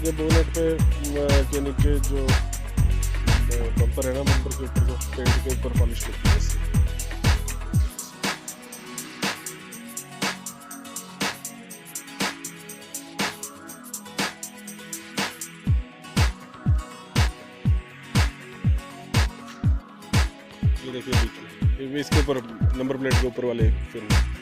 ये बोनेट पे के नीचे जो बम्पर है ना, बम्पर के ऊपर जो पेंट के ऊपर पॉलिश करती है इससे। ये देखिए बीच में, ये भी इसके ऊपर नंबर प्लेट के ऊपर वाले फिल्म।